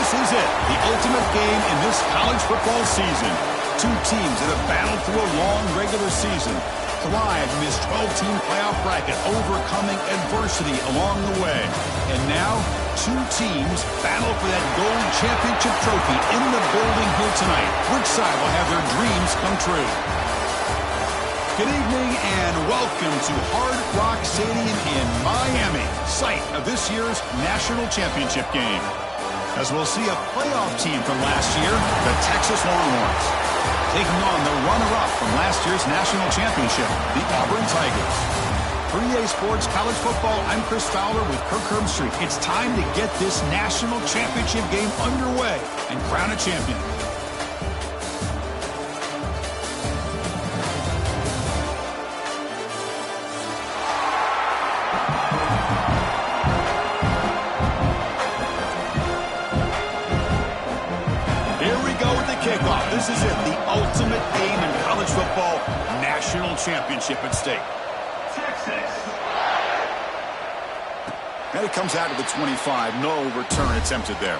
This is it, the ultimate game in this college football season. Two teams that have battled through a long regular season, thrived in this 12-team playoff bracket, overcoming adversity along the way. And now, two teams battle for that gold championship trophy in the building here tonight. Which side will have their dreams come true? Good evening and welcome to Hard Rock Stadium in Miami, site of this year's national championship game. As we'll see a playoff team from last year, the Texas Longhorns, taking on the runner-up from last year's national championship, the Auburn Tigers. For EA Sports College Football, I'm Chris Fowler with Kirk Herbstreit. It's time to get this national championship game underway and crown a champion. Kickoff. This is it, the ultimate game in college football, national championship at stake. Texas. And it comes out to the 25. No return attempted there.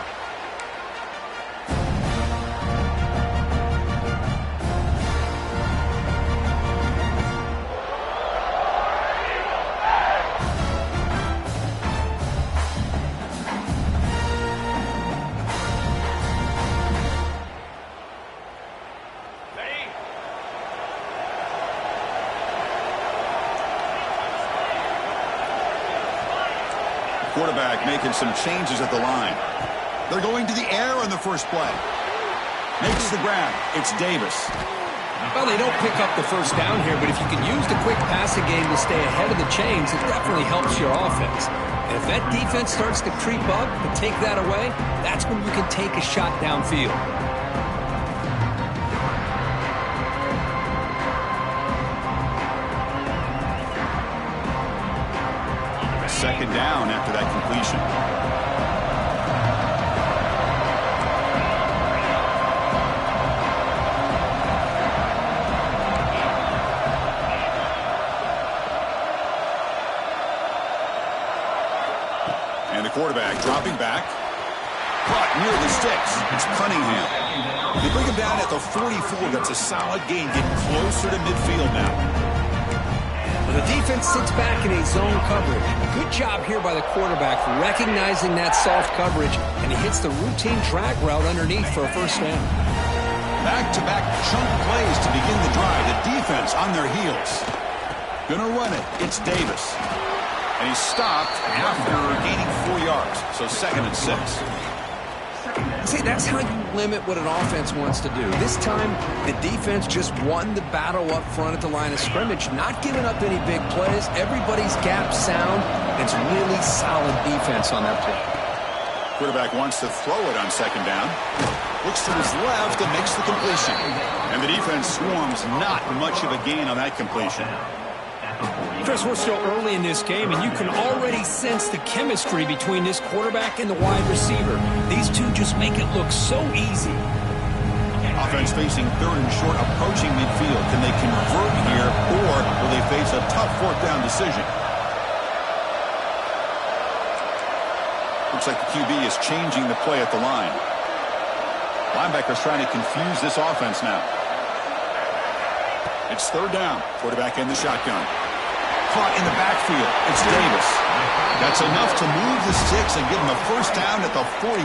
Quarterback making some changes at the line. They're going to the air on the first play. Makes the grab. It's Davis. Well, they don't pick up the first down here, but if you can use the quick passing game to stay ahead of the chains, it definitely helps your offense. And if that defense starts to creep up and take that away, that's when you can take a shot downfield. Second down after that completion. And the quarterback dropping back. Caught near the sticks. It's Cunningham. They bring him down at the 44. That's a solid gain, getting closer to midfield now. The defense sits back in a zone coverage. Good job here by the quarterback recognizing that soft coverage, and he hits the routine drag route underneath for a first down. Back-to-back chunk plays to begin the drive. The defense on their heels. Gonna run it. It's Davis. And he's stopped after gaining 4 yards. So 2nd and 6. See, that's how you limit what an offense wants to do. This time, the defense just won the battle up front at the line of scrimmage, not giving up any big plays. Everybody's gap sound. It's really solid defense on that play. Quarterback wants to throw it on 2nd down. Looks to his left and makes the completion. And the defense swarms, not much of a gain on that completion. Chris, we're still early in this game, and you can already sense the chemistry between this quarterback and the wide receiver. These two just make it look so easy. Offense facing 3rd and short, approaching midfield. Can they convert here, or will they face a tough 4th down decision? Looks like the QB is changing the play at the line. Linebackers trying to confuse this offense now. It's 3rd down. Quarterback in the shotgun. Caught in the backfield. It's Davis. That's enough to move the sticks and give him a first down at the 41.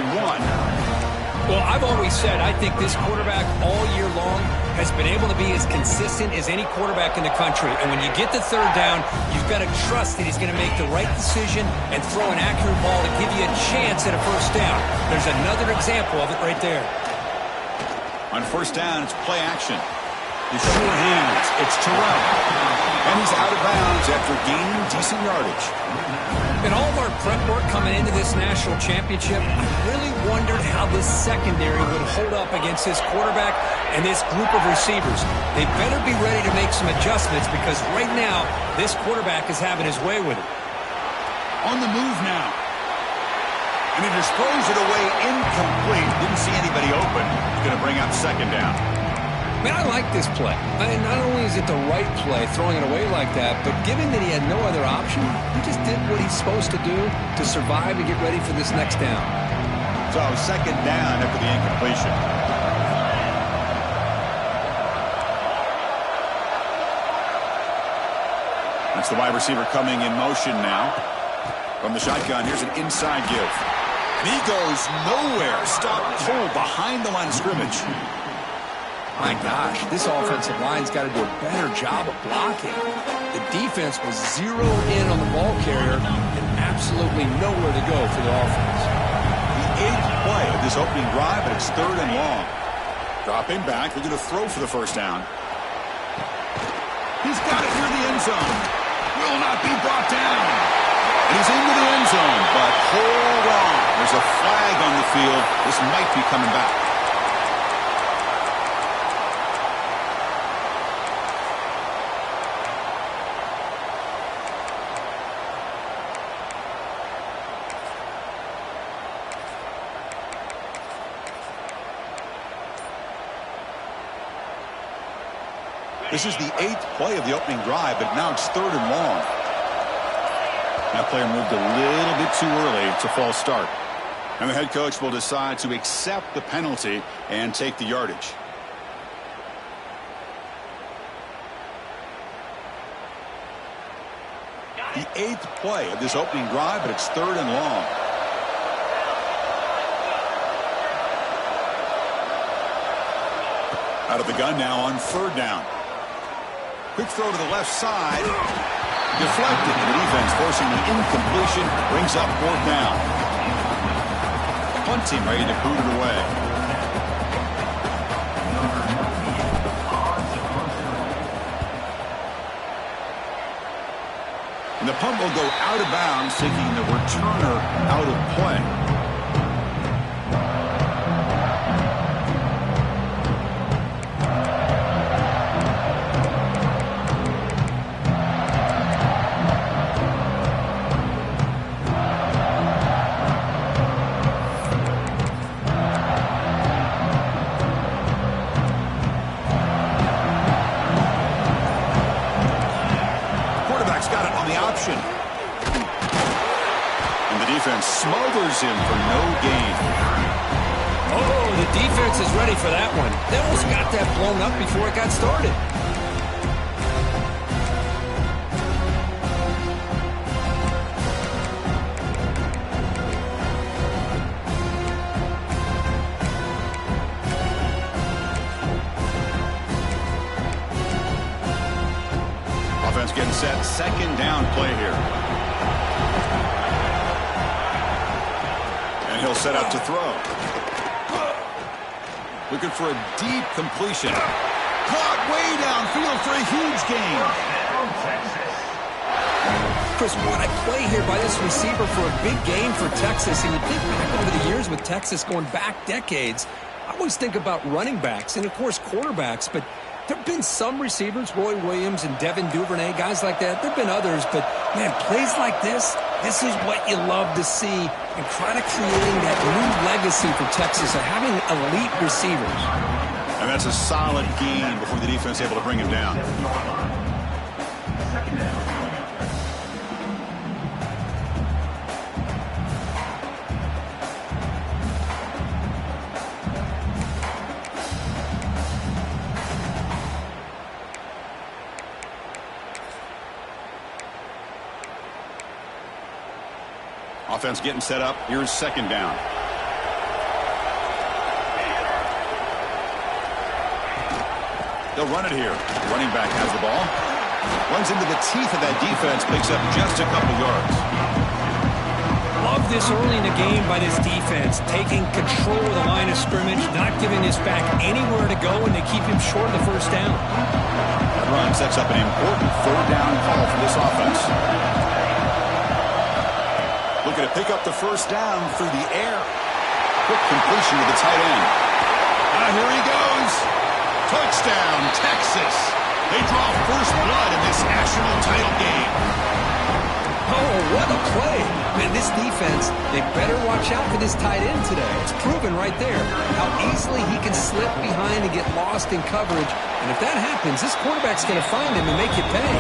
Well, I've always said I think this quarterback all year long has been able to be as consistent as any quarterback in the country. And when you get the 3rd down, you've got to trust that he's going to make the right decision and throw an accurate ball to give you a chance at a first down. There's another example of it right there. On first down, it's play action. The short hands. It's Terrell. And he's out of bounds after gaining decent yardage. In all of our prep work coming into this national championship, I really wondered how this secondary would hold up against this quarterback and this group of receivers. They better be ready to make some adjustments because right now, this quarterback is having his way with it. On the move now. And he just throws it away incomplete. Didn't see anybody open. He's going to bring up 2nd down. Man, I like this play. Not only is it the right play, throwing it away like that, but given that he had no other option, he just did what he's supposed to do to survive and get ready for this next down. So second down after the incompletion. That's the wide receiver coming in motion now. From the shotgun, here's an inside give. And he goes nowhere. Stopped cold behind the line of scrimmage. My gosh, this offensive line's got to do a better job of blocking. The defense was zeroed in on the ball carrier and absolutely nowhere to go for the offense. The 8th play of this opening drive, and it's 3rd and long. Dropping back, they're going to throw for the first down. He's got it near the end zone. Will not be brought down. And he's into the end zone, but hold on. There's a flag on the field. This might be coming back. This is the 8th play of the opening drive, but now it's 3rd and long. That player moved a little bit too early. It's a false start. And the head coach will decide to accept the penalty and take the yardage. The 8th play of this opening drive, but it's 3rd and long. Out of the gun now on 3rd down. Quick throw to the left side. Deflected. And the defense forcing the incompletion. Brings up 4th down. Punt team ready to boot it away. And the punt will go out of bounds, taking the returner out of play. Smothers him for no gain. Oh, the defense is ready for that one. They almost got that blown up before it got started. Offense getting set. 2nd down play here. He'll set out to throw. Looking for a deep completion. Caught way downfield for a huge gain. Chris, what a play here by this receiver for a big gain for Texas. And you think back over the years with Texas going back decades, I always think about running backs and, of course, quarterbacks. But there have been some receivers, Roy Williams and Devin Duvernay, guys like that. There have been others. But, man, plays like this is what you love to see, and try to creating that new legacy for Texas of having elite receivers. And that's a solid gain before the defense able to bring him down. Offense getting set up. Here's 2nd down. They'll run it here. Running back has the ball. Runs into the teeth of that defense. Picks up just a couple yards. Love this early in the game by this defense. Taking control of the line of scrimmage. Not giving this back anywhere to go. And they keep him short of the first down. That run sets up an important 3rd down call for this offense. Looking to pick up the first down through the air. Quick completion to the tight end. Here he goes. Touchdown, Texas. They draw first blood in this national title game. Oh, what a play. Man, this defense, they better watch out for this tight end today. It's proven right there how easily he can slip behind and get lost in coverage. And if that happens, this quarterback's going to find him and make you pay.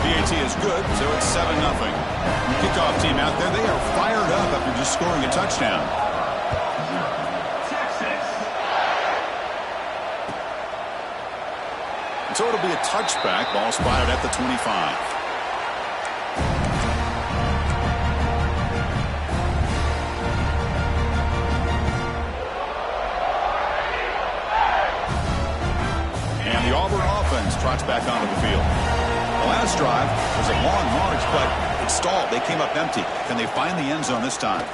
PAT is good, so it's 7-0. Kickoff team out there, they are fired up after just scoring a touchdown. So it'll be a touchback. Ball spotted at the 25. And the Auburn offense trots back onto the field. The last drive was a long march, but it stalled. They came up empty. Can they find the end zone this time?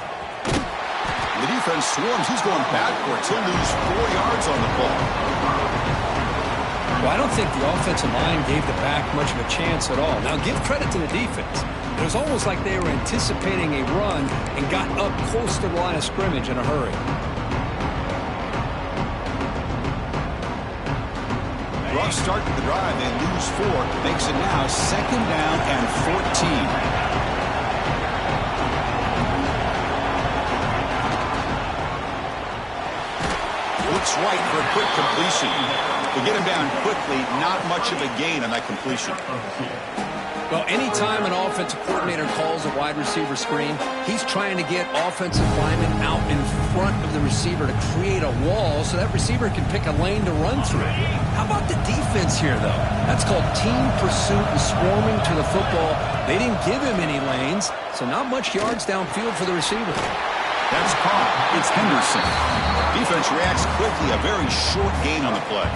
The defense swarms. He's going backwards. He'll lose 4 yards on the ball. Well, I don't think the offensive line gave the back much of a chance at all. Now, give credit to the defense. It was almost like they were anticipating a run and got up close to the line of scrimmage in a hurry. Rough start to the drive. They lose 4. Makes it now 2nd down and 14. Looks right for a quick completion. To get him down quickly, not much of a gain on that completion. Well, anytime an offensive coordinator calls a wide receiver screen, he's trying to get offensive linemen out in front of the receiver to create a wall so that receiver can pick a lane to run through. How about the defense here, though? That's called team pursuit and swarming to the football. They didn't give him any lanes, so not much yards downfield for the receiver. That's caught. It's Henderson. Defense reacts quickly. A very short gain on the play.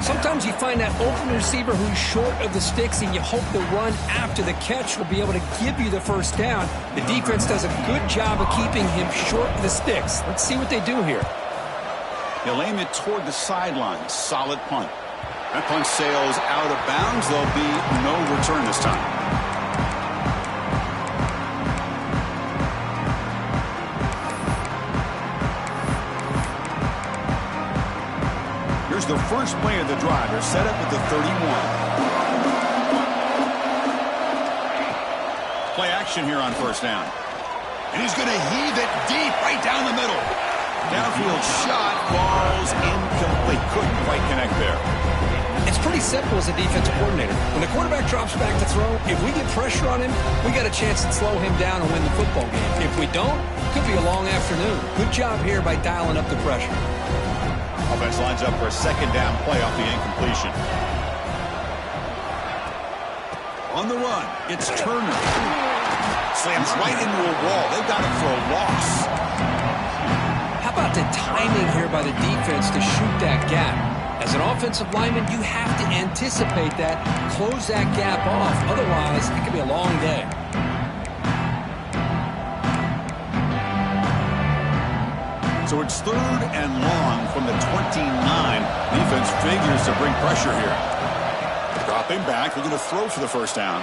Sometimes you find that open receiver who's short of the sticks, and you hope the run after the catch will be able to give you the first down. The defense does a good job of keeping him short of the sticks. Let's see what they do here. They'll aim it toward the sideline. Solid punt. That punt sails out of bounds. There'll be no return this time. Here's the first play of the drive. They're set up at the 31. Play action here on first down. And he's going to heave it deep right down the middle. Downfield shot falls incomplete. Couldn't quite connect there. It's pretty simple as a defensive coordinator. When the quarterback drops back to throw, if we get pressure on him, we got a chance to slow him down and win the football game. If we don't, it could be a long afternoon. Good job here by dialing up the pressure. Offense lines up for a 2nd down play off the incompletion. On the run, it's Turner. Slams right into a wall. They've got him for a loss. How about the timing here by the defense to shoot that gap? As an offensive lineman, you have to anticipate that, close that gap off. Otherwise, it could be a long day. So it's 3rd and long from the 29. Defense figures to bring pressure here. Dropping back. They're going to throw for the first down.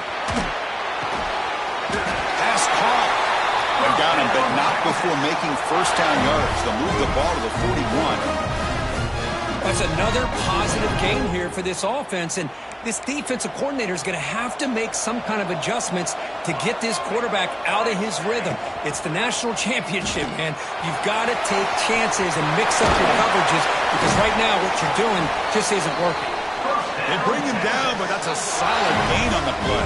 Pass caught. They got him, but not before making first down yards. They'll move the ball to the 41. That's another positive gain here for this offense, and this defensive coordinator is going to have to make some kind of adjustments to get this quarterback out of his rhythm. It's the national championship, man. You've got to take chances and mix up your coverages because right now what you're doing just isn't working. They bring him down, but that's a solid gain on the play.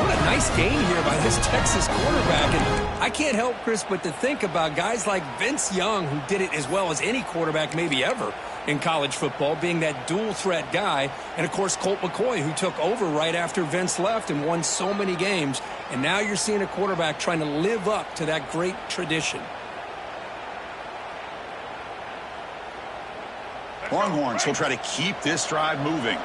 What a nice gain here by this Texas quarterback. And I can't help, Chris, but to think about guys like Vince Young, who did it as well as any quarterback maybe ever in college football, being that dual-threat guy. And, of course, Colt McCoy, who took over right after Vince left and won so many games. And now you're seeing a quarterback trying to live up to that great tradition. Longhorns will try to keep this drive moving.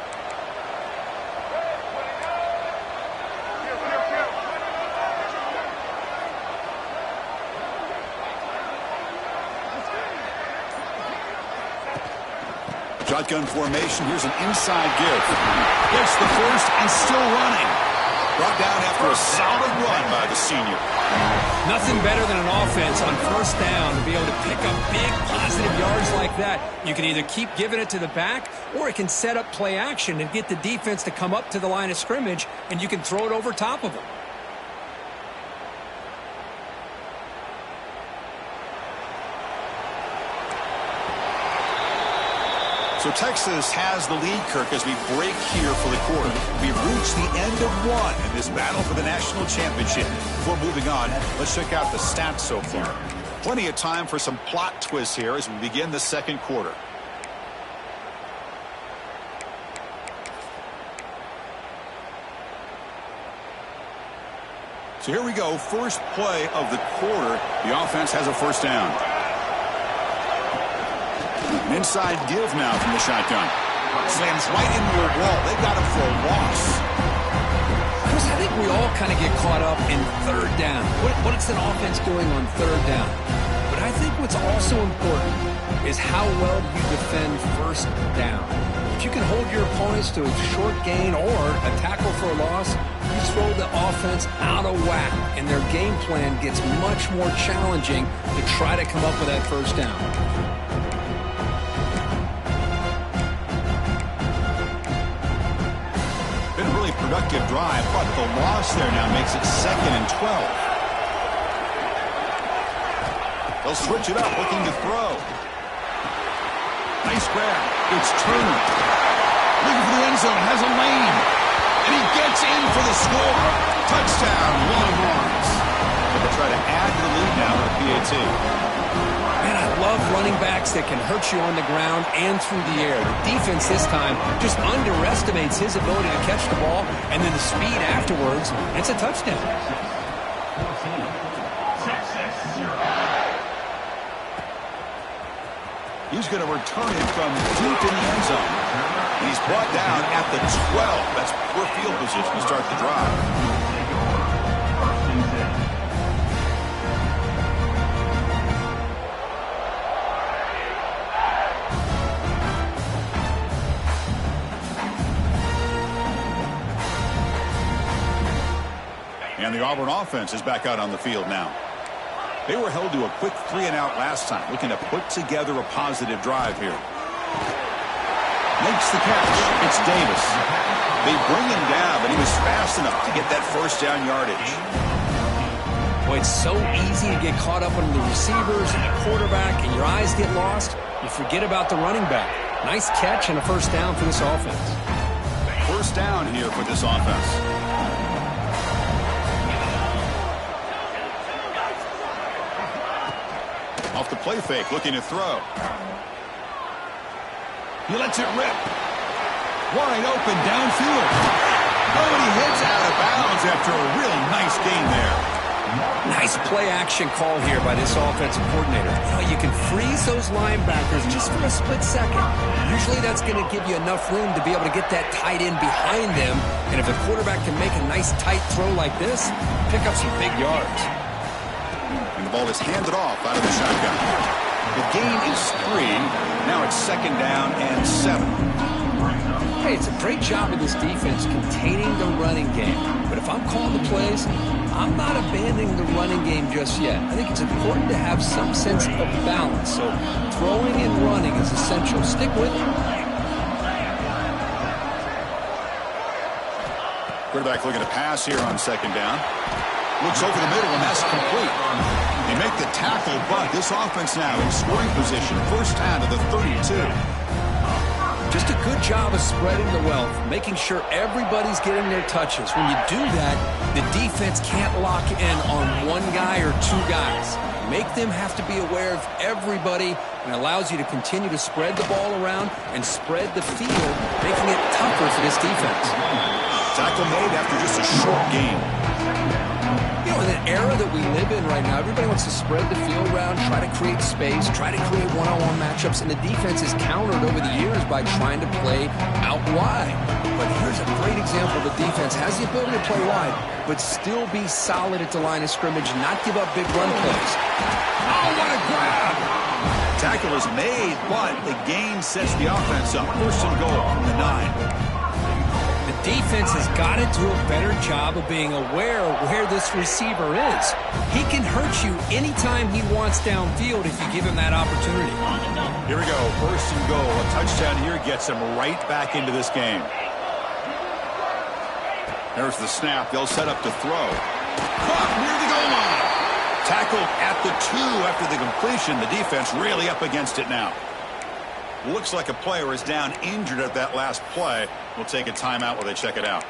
Shotgun formation. Here's an inside give. Gets the first and still running. Brought down after a solid run by the senior. Nothing better than an offense on first down to be able to pick up big positive yards like that. You can either keep giving it to the back, or it can set up play action and get the defense to come up to the line of scrimmage, and you can throw it over top of them. So Texas has the lead, Kirk, as we break here for the quarter. We've reached the end of one in this battle for the national championship. Before moving on, let's check out the stats so far. Plenty of time for some plot twists here as we begin the second quarter. So here we go, first play of the quarter. The offense has a first down. An inside give now from the shotgun. Slams right into a wall. They got him for a loss. Chris, I think we all kind of get caught up in third down. What is an offense doing on third down? But I think what's also important is how well you defend first down. If you can hold your opponents to a short gain or a tackle for a loss, you throw the offense out of whack, and their game plan gets much more challenging to try to come up with that first down. Been a really productive drive, but the loss there now makes it 2nd and 12. They'll switch it up, looking to throw. Nice grab. It's Turner. Looking for the end zone, has a lane. And he gets in for the score. Touchdown, Longhorns. They'll try to add to the lead now with a PAT. Man, I love running backs that can hurt you on the ground and through the air. The defense this time just underestimates his ability to catch the ball, and then the speed afterwards, it's a touchdown. He's going to return it from deep in the end zone. And he's brought down at the 12. That's poor field position to start the drive. And the Auburn offense is back out on the field now. They were held to a quick 3-and-out last time, looking to put together a positive drive here. Makes the catch. It's Davis. They bring him down, but he was fast enough to get that first down yardage. Boy, it's so easy to get caught up on the receivers and the quarterback, and your eyes get lost. You forget about the running back. Nice catch and a first down for this offense. First down here for this offense. Off the play fake, looking to throw. He lets it rip. Wide open downfield. Oh, and he hits out of bounds after a really nice gain there. Nice play-action call here by this offensive coordinator. You can freeze those linebackers just for a split second. Usually that's going to give you enough room to be able to get that tight end behind them. And if the quarterback can make a nice tight throw like this, pick up some big yards. And the ball is handed off out of the shotgun. The gain is 3. Now it's 2nd down and 7. Hey, it's a great job of this defense containing the running game. But if I'm calling the plays, I'm not abandoning the running game just yet. I think it's important to have some sense of balance. So throwing and running is essential. Stick with it. Quarterback looking to pass here on 2nd down. Looks over the middle, and that's complete. They make the tackle, but this offense now in scoring position. First down to the 32. Just a good job of spreading the wealth, making sure everybody's getting their touches. When you do that, the defense can't lock in on one guy or two guys. Make them have to be aware of everybody, and allows you to continue to spread the ball around and spread the field, making it tougher for this defense. Tackle made after just a short gain. You know, in the era that we live in right now, everybody wants to spread the field around, try to create space, try to create one-on-one matchups, and the defense is countered over the years by trying to play out wide. But here's a great example. The defense has the ability to play wide, but still be solid at the line of scrimmage, not give up big run plays. Oh, what a grab! Tackle is made, but the gain sets the offense up. First and goal from the 9. Defense has got to do a better job of being aware of where this receiver is. He can hurt you anytime he wants downfield if you give him that opportunity. Here we go, first and goal. A touchdown here gets him right back into this game. There's the snap. They'll set up to throw. Caught near the goal line. Tackled at the 2 after the completion. The defense really up against it now. Looks like a player is down injured at that last play. We'll take a timeout while they check it out.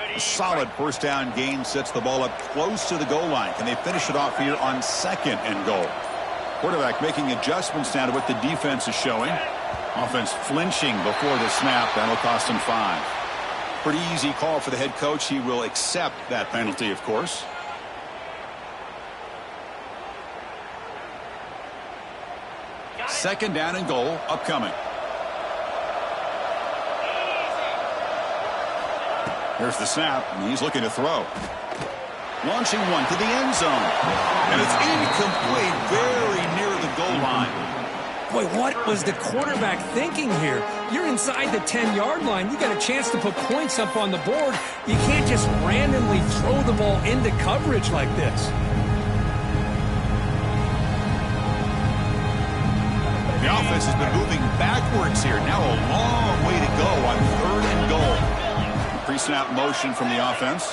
A solid first down gain sets the ball up close to the goal line. Can they finish it off here on 2nd and goal? Quarterback making adjustments now to what the defense is showing. Offense flinching before the snap. That'll cost him 5. Pretty easy call for the head coach. He will accept that penalty, of course. Second down and goal upcoming. Here's the snap, and he's looking to throw. Launching one to the end zone. And it's incomplete, very near the goal line. Boy, what was the quarterback thinking here? You're inside the 10-yard line. You got a chance to put points up on the board. You can't just randomly throw the ball into coverage like this. The offense has been moving backwards here. Now a long way to go on 3rd and goal. Pre-snap motion from the offense.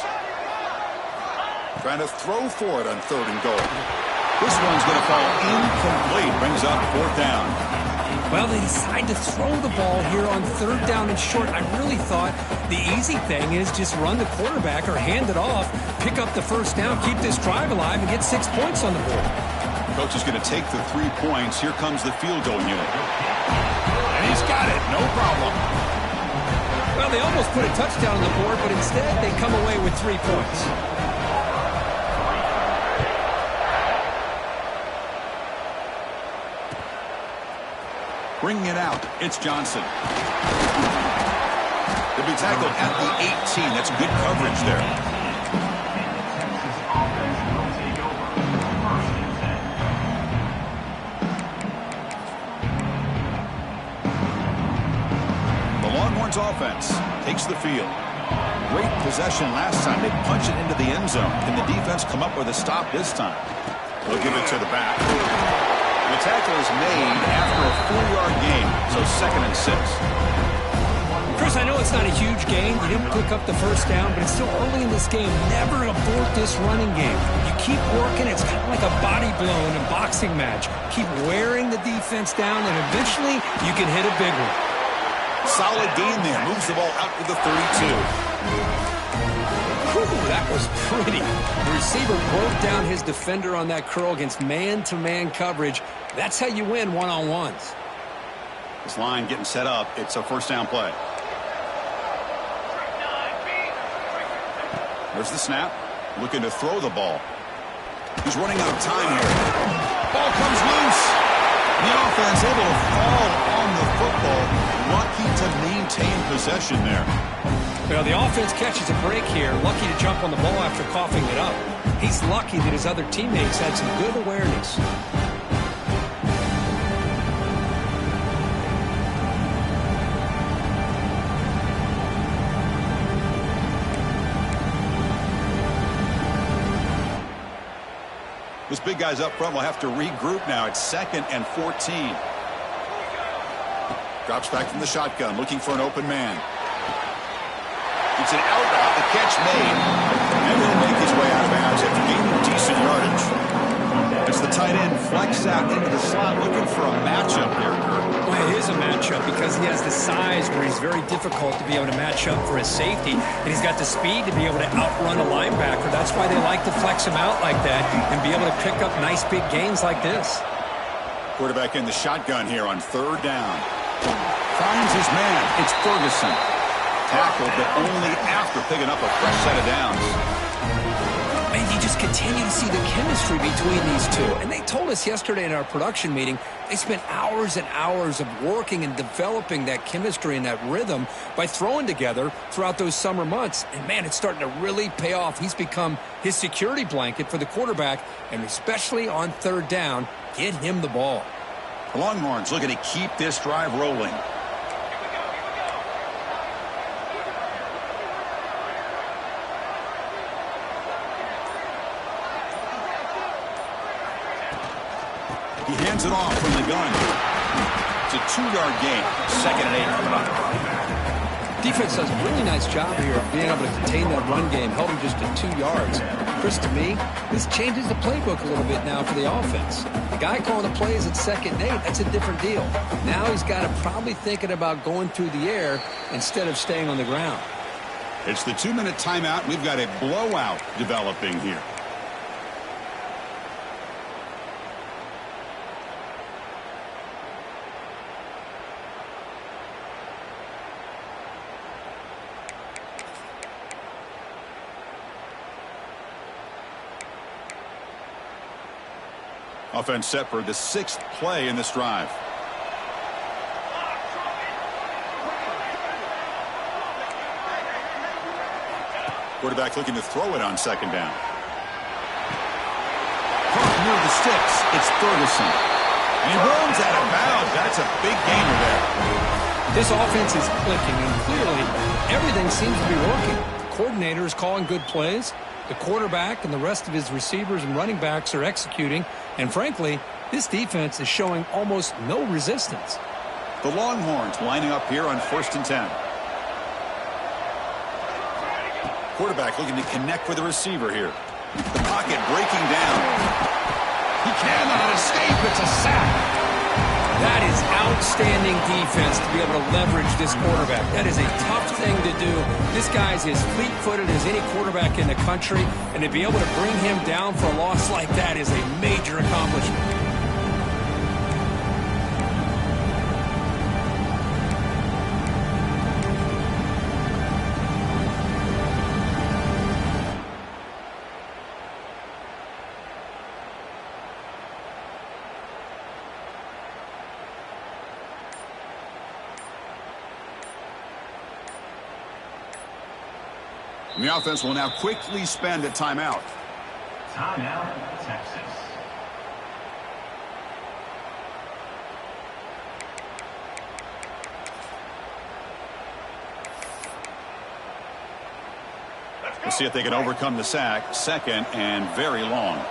Trying to throw for it on 3rd and goal. This one's going to fall incomplete. Brings up 4th down. Well, they decide to throw the ball here on 3rd down and short. I really thought the easy thing is just run the quarterback or hand it off, pick up the 1st down, keep this drive alive, and get 6 points on the board. Coach is going to take the 3 points. Here comes the field goal unit. And he's got it. No problem. Well, they almost put a touchdown on the board, but instead they come away with 3 points. Bringing it out, it's Johnson. They'll be tackled at the 18. That's good coverage there. The Longhorns offense takes the field. Great possession last time. They punch it into the end zone. Can the defense come up with a stop this time? They'll give it to the back. The tackle is made after a 4-yard gain, so 2nd and 6. Chris, I know it's not a huge gain. You didn't pick up the 1st down, but it's still early in this game. Never abort this running game. You keep working. It's kind of like a body blow in a boxing match. Keep wearing the defense down, and eventually you can hit a big one. Solid gain there. Moves the ball out to the 32. Whew, that was pretty. The receiver broke down his defender on that curl against man-to-man coverage. That's how you win one-on-ones. This line getting set up. It's a 1st down play. There's the snap. Looking to throw the ball. He's running out of time here. Ball comes loose. The offense able to fall on the football. Lucky to maintain possession there. Well, the offense catches a break here. Lucky to jump on the ball after coughing it up. He's lucky that his other teammates had some good awareness. This big guy's up front will have to regroup now. It's 2nd and 14. Drops back from the shotgun, looking for an open man. It's an out route, the catch made, and he'll make his way out of bounds after gaining decent yardage. As the tight end flex out into the slot, looking for a matchup here, Kurt. Well, it is a matchup because he has the size where he's very difficult to be able to match up for his safety, and he's got the speed to be able to outrun a linebacker. That's why they like to flex him out like that and be able to pick up nice big gains like this. Quarterback in the shotgun here on 3rd down. Finds his man. It's Ferguson. Tackled, but only after picking up a fresh set of downs. And you just continue to see the chemistry between these two. And they told us yesterday in our production meeting, they spent hours and hours of working and developing that chemistry and that rhythm by throwing together throughout those summer months. And, man, it's starting to really pay off. He's become his security blanket for the quarterback, and especially on 3rd down, get him the ball. The Longhorns looking to keep this drive rolling. He hands it off from the gun. It's a 2-yard gain. 2nd and 8 coming up. Defense does a really nice job here of being able to contain that run game, held him just to 2 yards. Chris, to me, this changes the playbook a little bit now for the offense. The guy calling the plays at 2nd and 8, that's a different deal. Now he's got to probably thinking about going through the air instead of staying on the ground. It's the 2-minute timeout. We've got a blowout developing here. Offense set for the 6th play in this drive. Quarterback looking to throw it on 2nd down. Caught near the sticks. It's Ferguson. And he runs out of bounds. That's a big gainer there. This offense is clicking, and clearly everything seems to be working. The coordinator is calling good plays. The quarterback and the rest of his receivers and running backs are executing. And frankly, this defense is showing almost no resistance. The Longhorns lining up here on 1st and 10. Quarterback looking to connect with the receiver here. The pocket breaking down. He cannot escape. It's a sack. That is outstanding defense to be able to leverage this quarterback. That is a tough thing to do. This guy's as fleet-footed as any quarterback in the country, and to be able to bring him down for a loss like that is a major accomplishment. And the offense will now quickly spend a timeout. Timeout, Texas. We'll see if they can overcome the sack. 2nd and very long.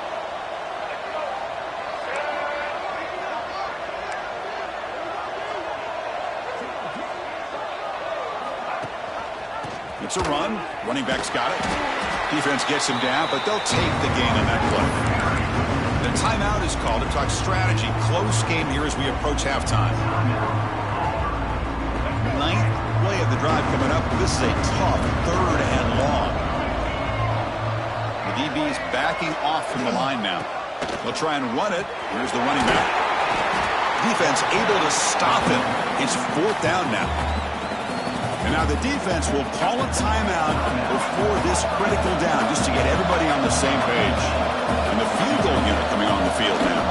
It's a run. Running back's got it. Defense gets him down, but they'll take the gain on that play. The timeout is called to talk strategy. Close game here as we approach halftime. 9th play of the drive coming up. This is a tough 3rd and long. The DB's backing off from the line now. They'll try and run it. Here's the running back. Defense able to stop him. It's 4th down now. And now the defense will call a timeout before this critical down just to get everybody on the same page. And the field goal unit coming on the field now.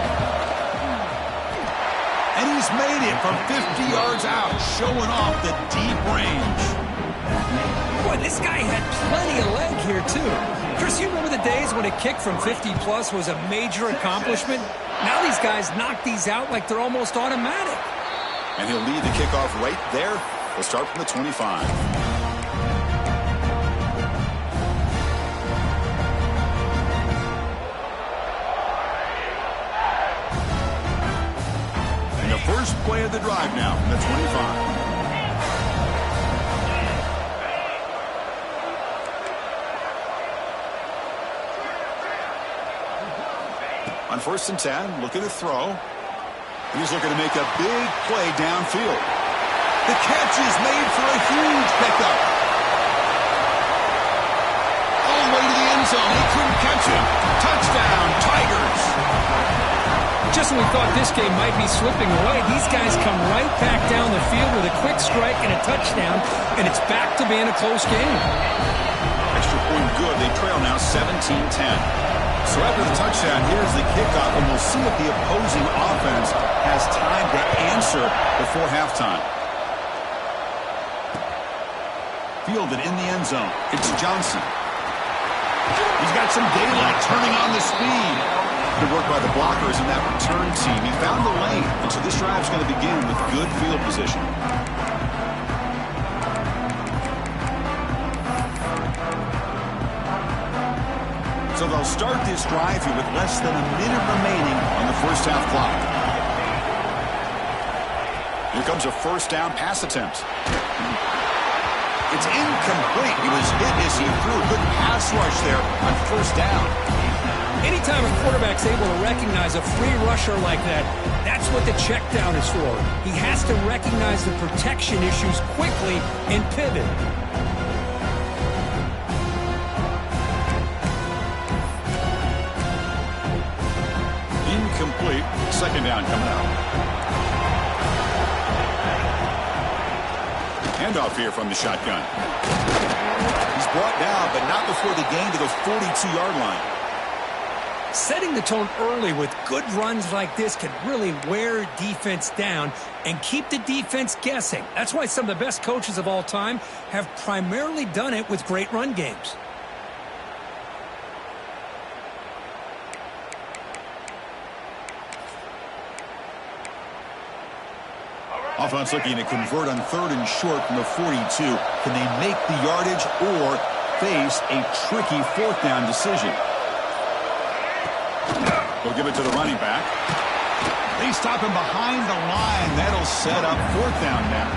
And he's made it from 50 yards out, showing off the deep range. Boy, this guy had plenty of leg here, too. Chris, you remember the days when a kick from 50-plus was a major accomplishment? Now these guys knock these out like they're almost automatic. And he'll lead the kickoff right there. We'll start from the 25. And the first play of the drive now from the 25. On 1st and 10, looking to throw. He's looking to make a big play downfield. The catch is made for a huge pickup. All the way to the end zone. He couldn't catch him. Touchdown, Tigers. Just when we thought this game might be slipping away, these guys come right back down the field with a quick strike and a touchdown, and it's back to being a close game. Extra point good. They trail now 17-10. So after the touchdown, here's the kickoff, and we'll see if the opposing offense has time to answer before halftime. Fielded in the end zone. It's Johnson. He's got some daylight, turning on the speed. Good work by the blockers in that return team. He found the lane, and so this drive's going to begin with good field position. So they'll start this drive here with less than a minute remaining on the first half clock. Here comes a 1st down pass attempt. It's incomplete. He was hit as he threw a good pass rush there on 1st down. Anytime a quarterback's able to recognize a free rusher like that, that's what the check down is for. He has to recognize the protection issues quickly and pivot. second down coming out. Handoff here from the shotgun. He's brought down, but not before the gain to the 42-yard line. Setting the tone early with good runs like this can really wear defense down and keep the defense guessing. That's why some of the best coaches of all time have primarily done it with great run games. Offense looking to convert on 3rd and short from the 42. Can they make the yardage or face a tricky 4th down decision? They'll give it to the running back. They stop him behind the line. That'll set up 4th down now.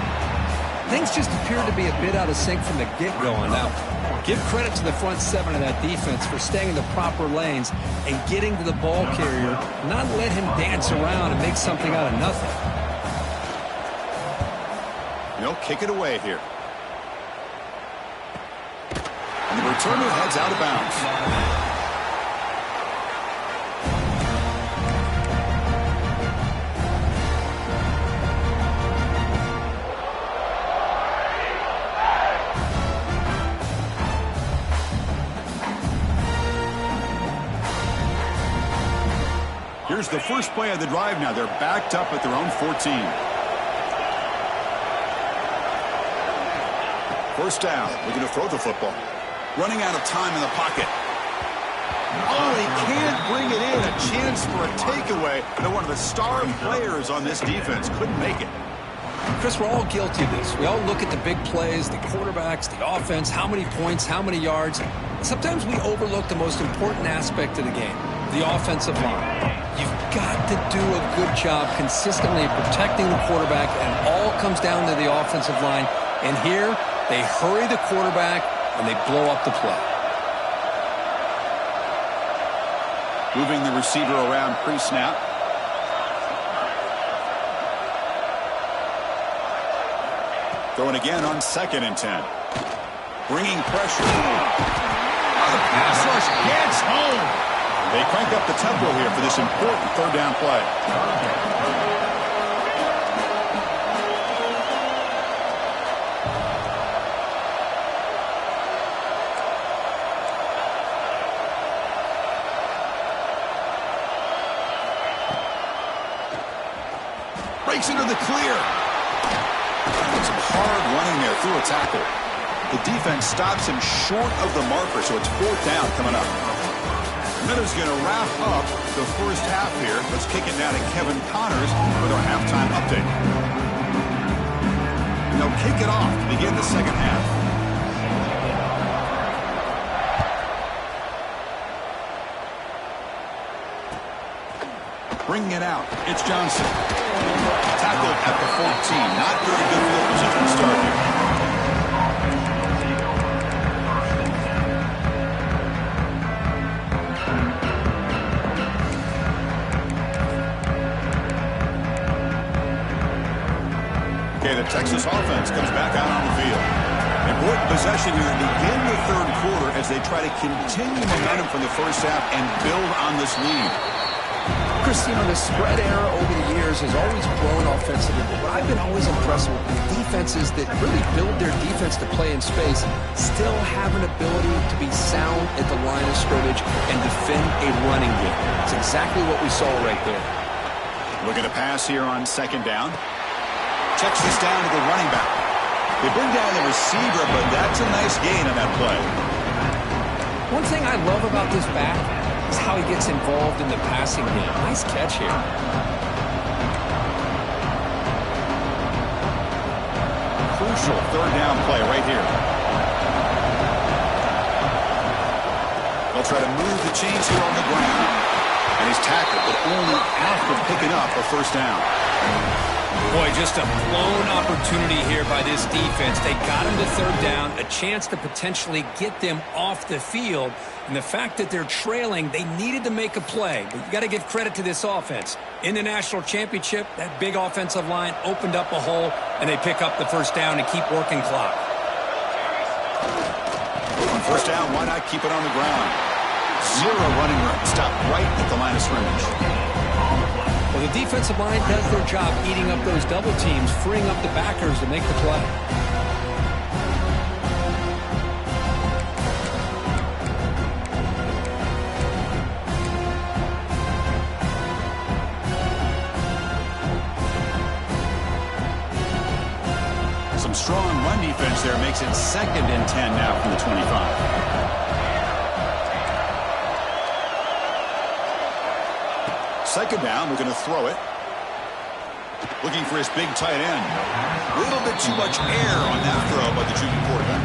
Things just appear to be a bit out of sync from the get-go on that one. Give credit to the front 7 of that defense for staying in the proper lanes and getting to the ball carrier, not let him dance around and make something out of nothing. They'll kick it away here. And the returner heads out of bounds. Here's the first play of the drive now. They're backed up at their own 14. First down, looking to throw the football. Running out of time in the pocket. Oh, he can't bring it in. A chance for a takeaway. But one of the star players on this defense couldn't make it. Chris, we're all guilty of this. We all look at the big plays, the quarterbacks, the offense, how many points, how many yards. Sometimes we overlook the most important aspect of the game, the offensive line. You've got to do a good job consistently protecting the quarterback, and it all comes down to the offensive line. And here, they hurry the quarterback, and they blow up the play. Moving the receiver around pre-snap. Throwing again on 2nd and 10. Bringing pressure. The pass rush gets home. They crank up the tempo here for this important 3rd down play. Breaks into the clear. Some hard running there through a tackle. The defense stops him short of the marker, so it's 4th down coming up. Miller's going to wrap up the first half here. Let's kick it down to Kevin Connors with our halftime update. And they'll kick it off to begin the second half. Bringing it out, it's Johnson. Tackled at the 14. Not very good field position to start here. Okay, the Texas offense comes back out on the field. Important possession here to begin the 3rd quarter as they try to continue momentum from the first half and build on this lead. Chris, the spread era over the years has always grown offensively, but what I've been always impressed with the defenses that really build their defense to play in space still have an ability to be sound at the line of scrimmage and defend a running game. It's exactly what we saw right there. Looking to pass here on 2nd down. Checks this down to the running back. They bring down the receiver, but that's a nice gain on that play. One thing I love about this back is how he gets involved in the passing game. Nice catch here. Crucial 3rd down play right here. They'll try to move the chains here on the ground. And he's tackled, but only after picking up a 1st down. Boy, just a blown opportunity here by this defense. They got him to 3rd down, a chance to potentially get them off the field. And the fact that they're trailing, they needed to make a play. But you got to give credit to this offense. In the national championship, that big offensive line opened up a hole, and they pick up the 1st down and keep working clock. On 1st down, why not keep it on the ground? 0 running room. Stop right at the line of scrimmage. Well, the defensive line does their job eating up those double teams, freeing up the backers to make the play. Some strong run defense there makes it 2nd and 10 now from the 25. Second down, we're going to throw it. Looking for his big tight end. A little bit too much air on that throw by the junior quarterback.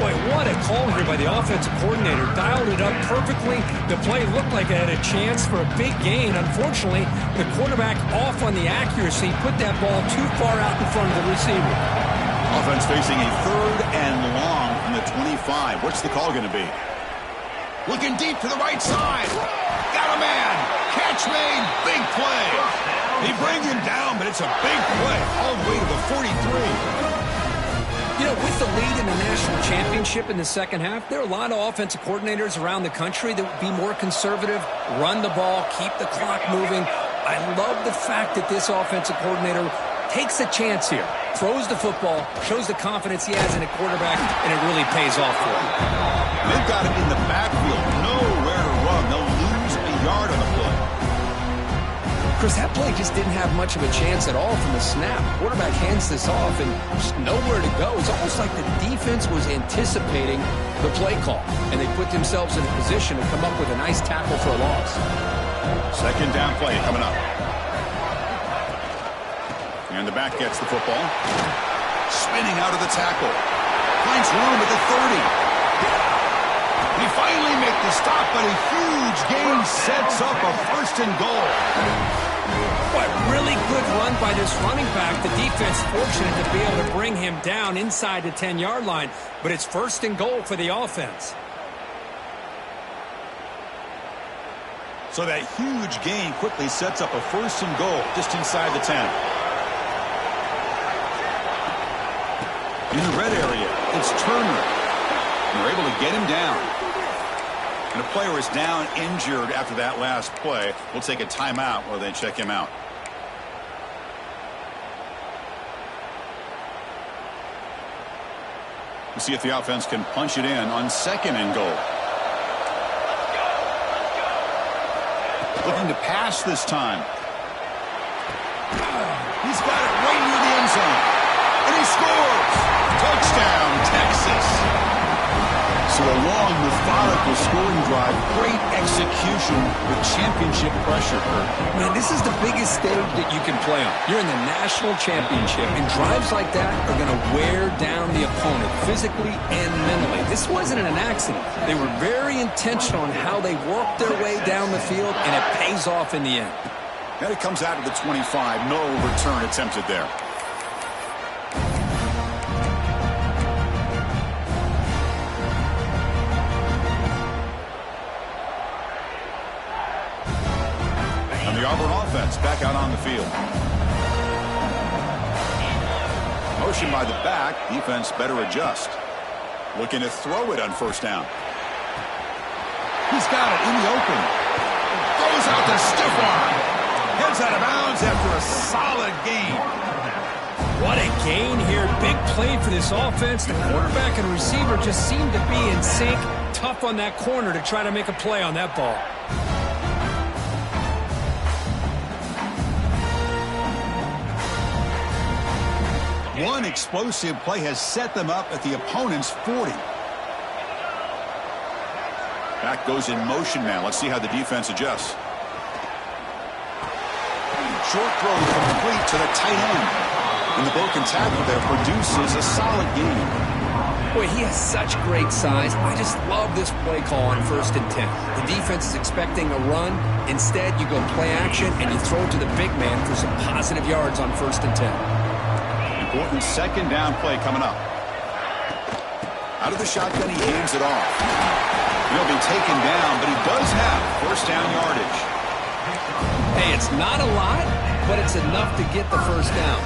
Boy, what a call here by the offensive coordinator. Dialed it up perfectly. The play looked like it had a chance for a big gain. Unfortunately, the quarterback off on the accuracy, put that ball too far out in front of the receiver. Offense facing a 3rd and long from the 25. What's the call going to be? Looking deep to the right side. Got a man. Catch made. Big play. He brings him down, but it's a big play all the way to the 43. You know, with the lead in the national championship in the second half, there are a lot of offensive coordinators around the country that would be more conservative, run the ball, keep the clock moving. I love the fact that this offensive coordinator takes a chance here, throws the football, shows the confidence he has in a quarterback, and it really pays off for him. They've got him in the backfield, nowhere to run. They'll lose a yard on the play. Chris, that play just didn't have much of a chance at all from the snap. Quarterback hands this off and just nowhere to go. It's almost like the defense was anticipating the play call, and they put themselves in a position to come up with a nice tackle for a loss. Second down play coming up. And the back gets the football. Spinning out of the tackle. Finds room at the 30. He finally makes the stop, but a huge gain sets up a 1st and goal. What really good run by this running back. The defense fortunate to be able to bring him down inside the 10-yard line, but it's 1st and goal for the offense. So that huge gain quickly sets up a 1st and goal just inside the 10. In the red area, it's Turner. And they're able to get him down. And a player is down injured after that last play. We'll take a timeout while they check him out. We'll see if the offense can punch it in on 2nd and goal. Looking to pass this time. He's got it right near the end zone. And he scores! Touchdown, Texas! So a long, methodical scoring drive. Great execution with championship pressure. Man, this is the biggest stage that you can play on. You're in the national championship, and drives like that are going to wear down the opponent physically and mentally. This wasn't an accident. They were very intentional in how they worked their way down the field, and it pays off in the end. And it comes out of the 25. No return attempted there. The Auburn offense back out on the field. Motion by the back. Defense better adjust. Looking to throw it on 1st down. He's got it in the open. Throws out the stiff arm. Heads out of bounds after a solid gain. What a gain here. Big play for this offense. The quarterback and receiver just seem to be in sync. Tough on that corner to try to make a play on that ball. One explosive play has set them up at the opponent's 40. Back goes in motion now. Let's see how the defense adjusts. Short throw complete to the tight end. And the broken tackle there produces a solid gain. Boy, he has such great size. I just love this play call on 1st and 10. The defense is expecting a run. Instead, you go play action and you throw it to the big man for some positive yards on 1st and 10. Important 2nd down play coming up. Out of the shotgun, he hands it off. He'll be taken down, but he does have 1st down yardage. Hey, it's not a lot, but it's enough to get the 1st down.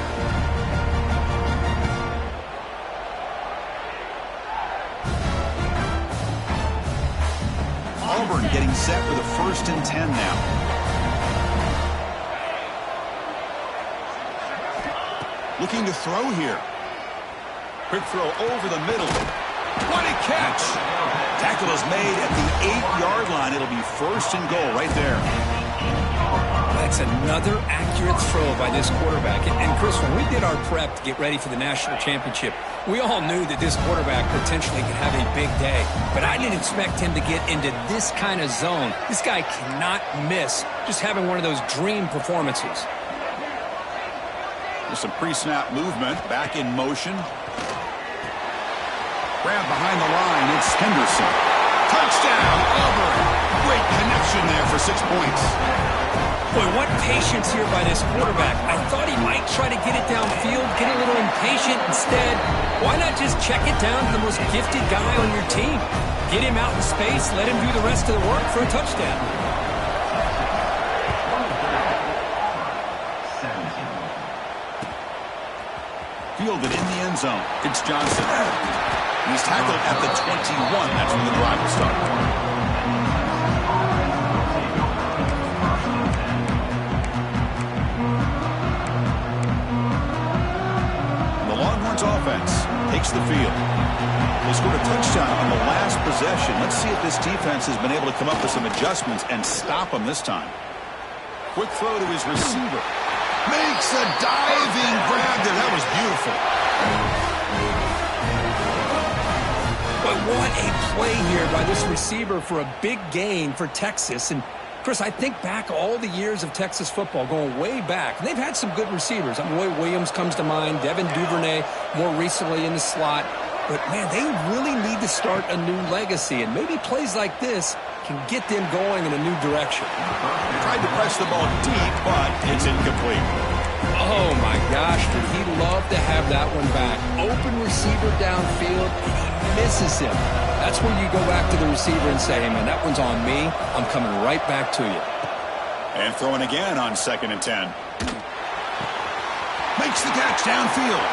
Auburn getting set for the 1st and 10 now. Looking to throw here. Quick throw over the middle. What a catch! Tackle is made at the 8-yard line. It'll be 1st and goal right there. That's another accurate throw by this quarterback. And Chris, when we did our prep to get ready for the national championship, we all knew that this quarterback potentially could have a big day. But I didn't expect him to get into this kind of zone. This guy cannot miss just having one of those dream performances. There's some pre-snap movement. Back in motion. Grab behind the line. It's Henderson. Touchdown, Auburn. Great connection there for 6 points. Boy, what patience here by this quarterback. I thought he might try to get it downfield, get a little impatient. Instead, why not just check it down to the most gifted guy on your team? Get him out in space, let him do the rest of the work for a touchdown. Fielded in the end zone. It's Johnson. He's tackled at the 21. That's when the drive will start. The Longhorns offense takes the field. They scored a touchdown on the last possession. Let's see if this defense has been able to come up with some adjustments and stop them this time. Quick throw to his receiver. Makes a diving grab there. That was beautiful. But what a play here by this receiver for a big gain for Texas. And, Chris, I think back all the years of Texas football, going way back. They've had some good receivers. Roy Williams comes to mind, Devin Duvernay more recently in the slot. But, man, they really need to start a new legacy. And maybe plays like this can get them going in a new direction. Tried to press the ball deep, but it's incomplete. Oh, my gosh, did he love to have that one back. Open receiver downfield, and he misses him. That's where you go back to the receiver and say, hey, man, that one's on me. I'm coming right back to you. And throwing again on 2nd and 10. Makes the catch downfield.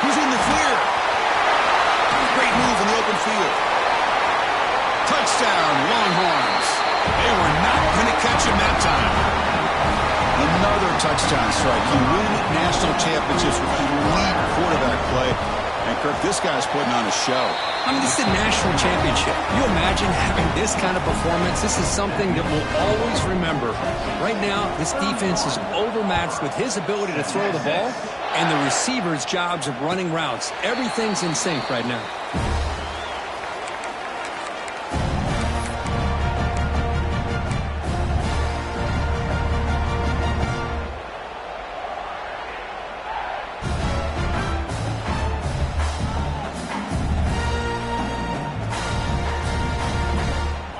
He's in the clear. Great move in the open field. Touchdown, Longhorns. They were not going to catch him that time. Another touchdown strike. You win national championships with elite quarterback play. And, Kirk, this guy's putting on a show. I mean, this is a national championship. You imagine having this kind of performance? This is something that we'll always remember. Right now, this defense is overmatched with his ability to throw the ball and the receivers' jobs of running routes. Everything's in sync right now.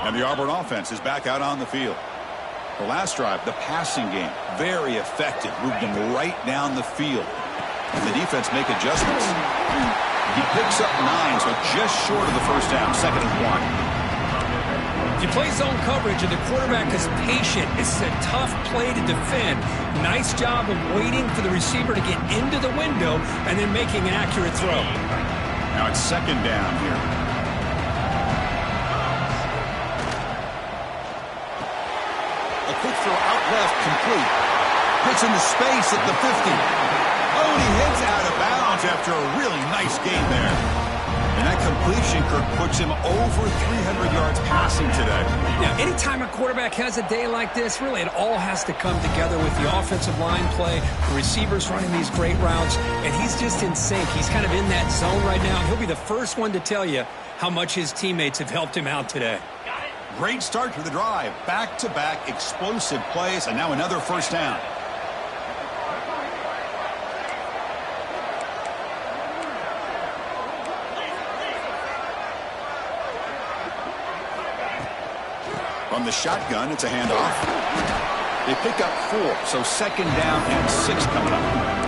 And the Auburn offense is back out on the field. The last drive, the passing game, very effective. Moved them right down the field. And the defense make adjustments. He picks up 9, so just short of the first down. 2nd and 1. If you play zone coverage and the quarterback is patient, it's a tough play to defend. Nice job of waiting for the receiver to get into the window and then making an accurate throw. Now it's 2nd down here. A quick throw out left, complete. Hits into space at the 50. Oh, and he heads out of bounds after a really nice gain there. And that completion, Kirk, puts him over 300 yards passing today. Now, anytime a quarterback has a day like this, really it all has to come together with the offensive line play, the receivers running these great routes, and he's just in sync. He's kind of in that zone right now. He'll be the first one to tell you how much his teammates have helped him out today. Great start to the drive. Back-to-back explosive plays, and now another first down. From the shotgun, it's a handoff. They pick up 4, so 2nd down and 6 coming up.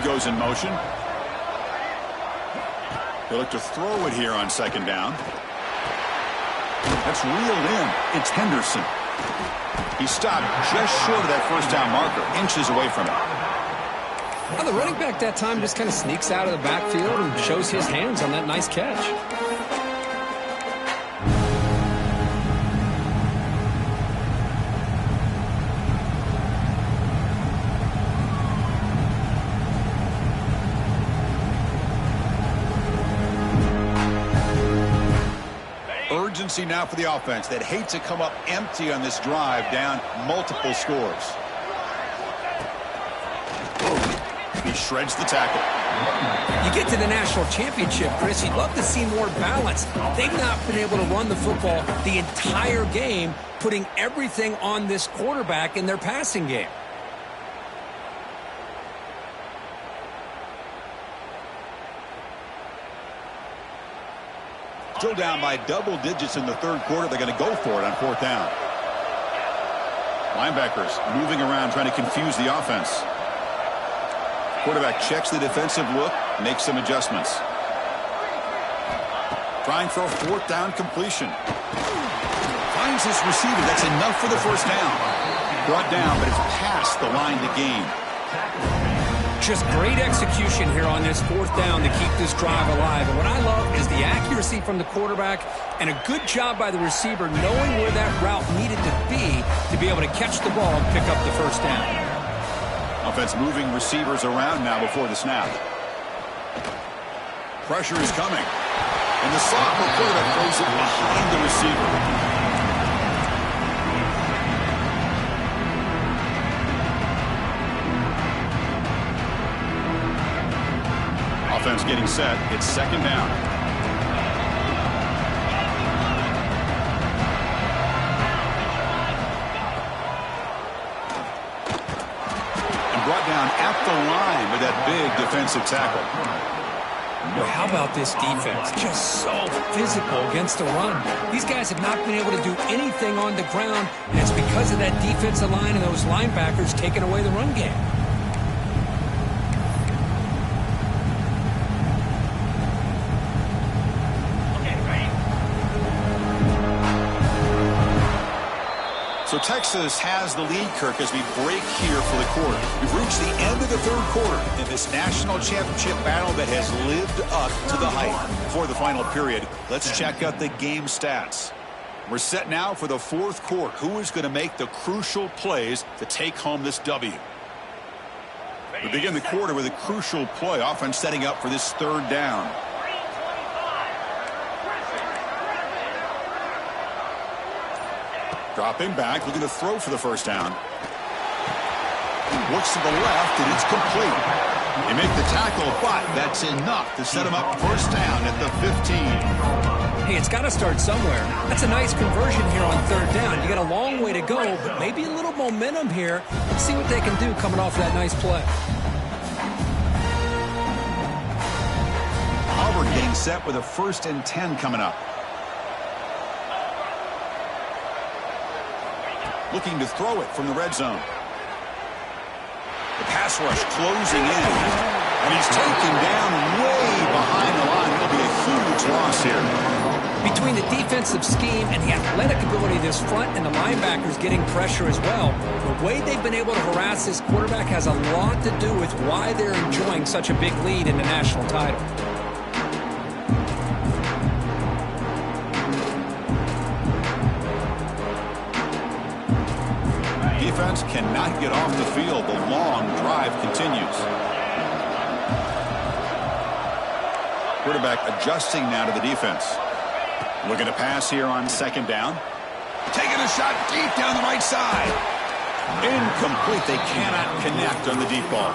Goes in motion. They look to throw it here on 2nd down. That's reeled in. It's Henderson. He stopped just short of that first down marker, inches away from it. Well, the running back that time just kind of sneaks out of the backfield and shows his hands on that nice catch. Urgency now for the offense that hate to come up empty on this drive, down multiple scores. He shreds the tackle. You get to the national championship, Chris, you'd love to see more balance. They've not been able to run the football the entire game, putting everything on this quarterback in their passing game. Still down by double digits in the third quarter. They're going to go for it on fourth down. Linebackers moving around, trying to confuse the offense. Quarterback checks the defensive look, makes some adjustments. Trying for a fourth down completion. Finds his receiver. That's enough for the first down. Brought down, but it's past the line to gain. Just great execution here on this fourth down to keep this drive alive. And what I love is the accuracy from the quarterback and a good job by the receiver knowing where that route needed to be able to catch the ball and pick up the first down. Offense moving receivers around now before the snap. Pressure is coming. And the sophomore quarterback throws it behind the receiver. Offense getting set. It's second down. And brought down at the line with that big defensive tackle. How about this defense? Just so physical against the run. These guys have not been able to do anything on the ground, and it's because of that defensive line and those linebackers taking away the run game. So Texas has the lead, Kirk, as we break here for the quarter. We've reached the end of the third quarter in this national championship battle that has lived up to the hype. For the final period, let's check out the game stats. We're set now for the fourth quarter. Who is going to make the crucial plays to take home this W? We begin the quarter with a crucial play. Offense setting up for this third down. Dropping back, looking to throw for the first down. Looks to the left, and it's complete. They make the tackle, but that's enough to set him up first down at the 15. Hey, it's got to start somewhere. That's a nice conversion here on third down. You got a long way to go, but maybe a little momentum here. Let's see what they can do coming off that nice play. Auburn getting set with a 1st and 10 coming up. Looking to throw it from the red zone. The pass rush closing in. And he's taken down way behind the line. It'll be a huge loss here. Between the defensive scheme and the athletic ability of this front and the linebackers getting pressure as well, the way they've been able to harass this quarterback has a lot to do with why they're enjoying such a big lead in the national title. Defense cannot get off the field. The long drive continues. Quarterback adjusting now to the defense. Looking to pass here on second down. Taking a shot deep down the right side. Incomplete. They cannot connect on the deep ball.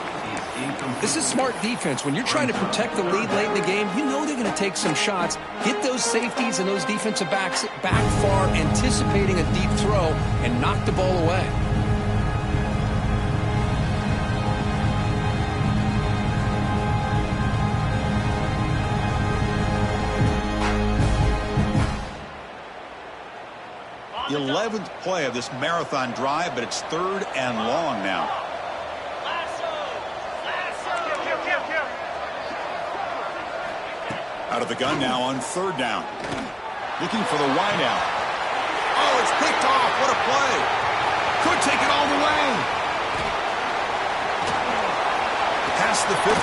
This is smart defense. When you're trying to protect the lead late in the game, you know they're going to take some shots, get those safeties and those defensive backs back far, anticipating a deep throw, and knock the ball away. The 11th play of this marathon drive, but it's third and long now. Out of the gun now on third down. Looking for the wideout. Oh, it's picked off. What a play. Could take it all the way. Past the 50.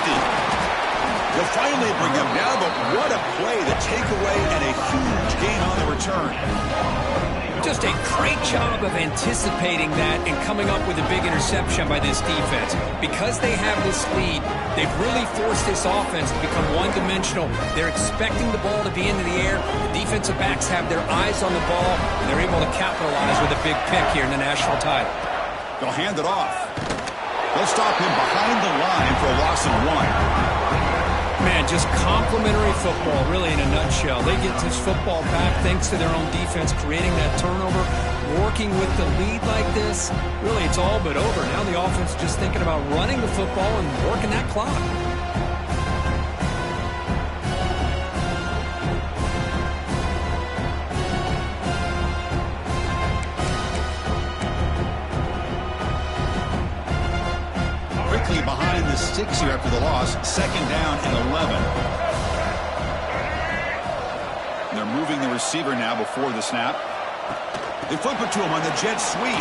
They'll finally bring him down, but what a play. The takeaway and a huge gain on the return. Just a great job of anticipating that and coming up with a big interception by this defense. Because they have this lead, they've really forced this offense to become one-dimensional. They're expecting the ball to be into the air. The defensive backs have their eyes on the ball, and they're able to capitalize with a big pick here in the national title. They'll hand it off. They'll stop him behind the line for a loss of 1. Man, just complimentary football, really, in a nutshell. They get this football back thanks to their own defense, creating that turnover, working with the lead like this. Really, it's all but over. Now the offense is just thinking about running the football and working that clock. Behind the sticks here after the loss. 2nd down and 11. They're moving the receiver now before the snap. They flip it to him on the jet sweep.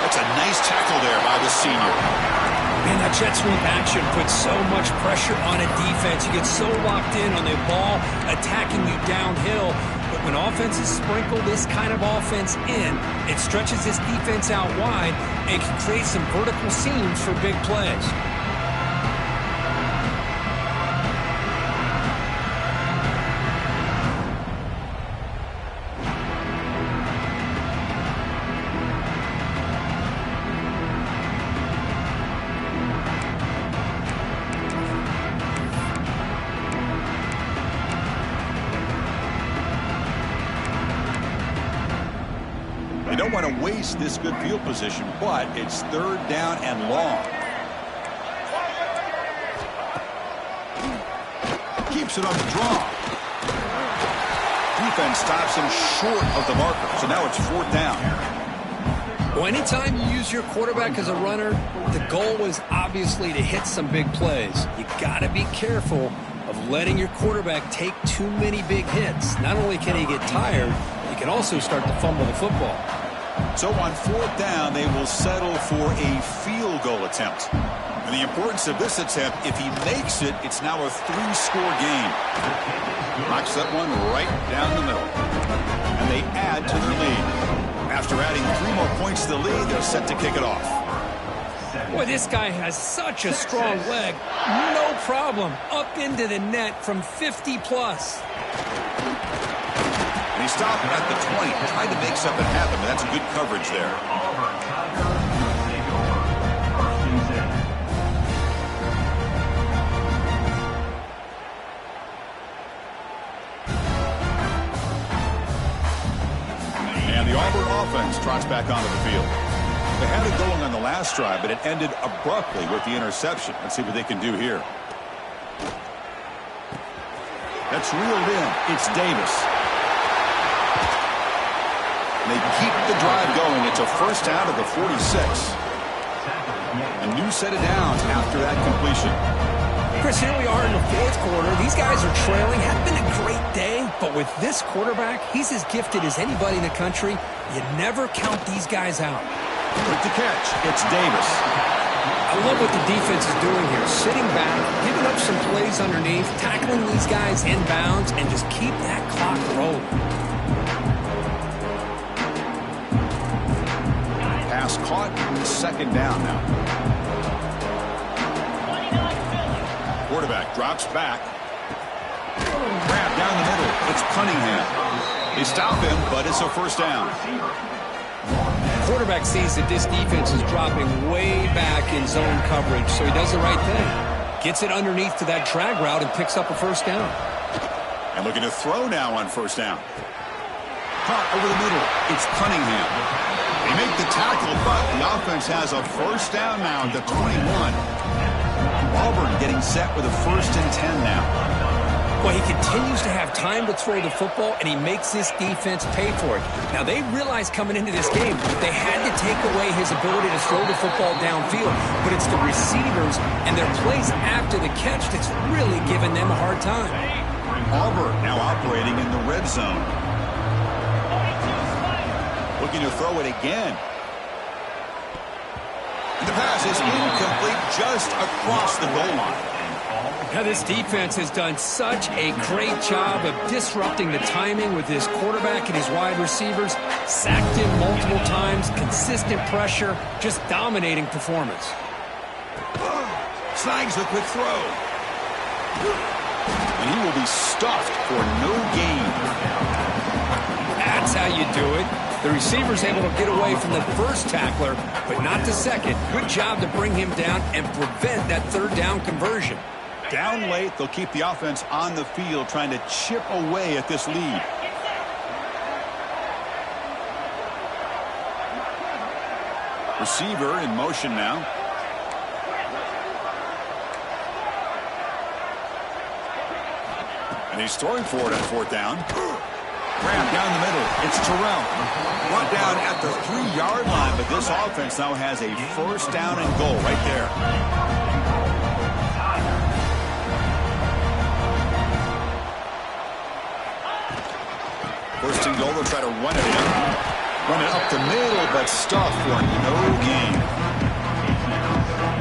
That's a nice tackle there by the senior. Man, that jet sweep action puts so much pressure on a defense. You get so locked in on the ball attacking you downhill. But when offenses sprinkle this kind of offense in, it stretches this defense out wide and can create some vertical seams for big plays. They don't want to waste this good field position, but it's 3rd down and long. Keeps it on the draw. Defense stops him short of the marker, so now it's 4th down. Well, anytime you use your quarterback as a runner, the goal is obviously to hit some big plays. You got to be careful of letting your quarterback take too many big hits. Not only can he get tired, he can also start to fumble the football. So on 4th down, they will settle for a field goal attempt. And the importance of this attempt, if he makes it, it's now a 3-score game. Knocks that one right down the middle. And they add to their lead. After adding 3 more points to the lead, they're set to kick it off. Boy, this guy has such a strong leg. No problem. Up into the net from 50 plus. And he stopped at the 20, tried to make something happen, but that's good coverage there. And the Auburn offense trots back onto the field. They had it going on the last drive, but it ended abruptly with the interception. Let's see what they can do here. That's reeled in. It's Davis. They keep the drive going. It's a 1st down at the 46. A new set of downs after that completion. Chris, here we are in the 4th quarter. These guys are trailing. Hadn't been a great day, but with this quarterback, he's as gifted as anybody in the country. You never count these guys out. Quick to catch. It's Davis. I love what the defense is doing here. Sitting back, giving up some plays underneath, tackling these guys inbounds, and just keep that clock rolling. Pass caught. 2nd down now. Quarterback drops back. Grab down the middle. It's Cunningham. They stop him, but it's a 1st down. Quarterback sees that this defense is dropping way back in zone coverage, so he does the right thing. Gets it underneath to that drag route and picks up a 1st down. And looking to throw now on 1st down. Caught over the middle. It's Cunningham. They make the tackle, but the offense has a 1st down now at the 21. Auburn getting set with a 1st and 10 now. Well, he continues to have time to throw the football, and he makes this defense pay for it. Now, they realized coming into this game they had to take away his ability to throw the football downfield, but it's the receivers and their plays after the catch that's really giving them a hard time. Auburn now operating in the red zone. looking to throw it again. And the pass is incomplete, just across the goal line. Now, this defense has done such a great job of disrupting the timing with his quarterback and his wide receivers. Sacked him multiple times, consistent pressure, just dominating performance. Snags the quick throw. And he will be stuffed for no gain. That's how you do it. The receiver's able to get away from the first tackler, but not the second. Good job to bring him down and prevent that third down conversion. Down late, they'll keep the offense on the field trying to chip away at this lead. Receiver in motion now. And he's throwing for it on fourth down. Grab down the middle. It's Terrell. Brought down at the 3-yard line, but this offense now has a first down and goal right there. First and goal, they'll try to run it in. Run it up the middle, but stuffed for no gain.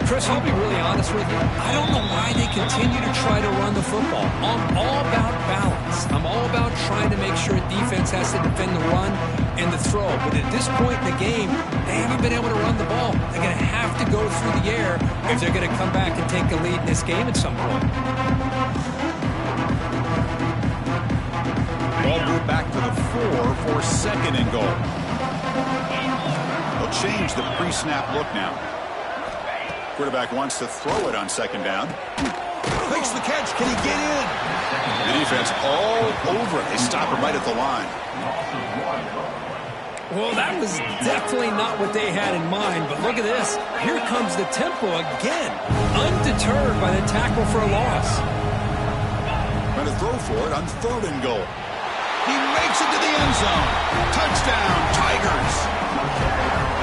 Chris, I'll be really honest with you. I don't know why they continue to try to run the football. I'm all about balance. I'm all about trying to make sure defense has to defend the run and the throw. But at this point in the game, they haven't been able to run the ball. They're going to have to go through the air if they're going to come back and take a lead in this game at some point. Ball moved back to the 4 for second and goal. They'll change the pre-snap look now. Quarterback wants to throw it on second down. Makes the catch. Can he get in? The defense all over it. They stop him right at the line. Well, that was definitely not what they had in mind, but look at this. Here comes the tempo again, undeterred by the tackle for a loss. Trying to throw for it on third and goal. He makes it to the end zone. Touchdown, Tigers.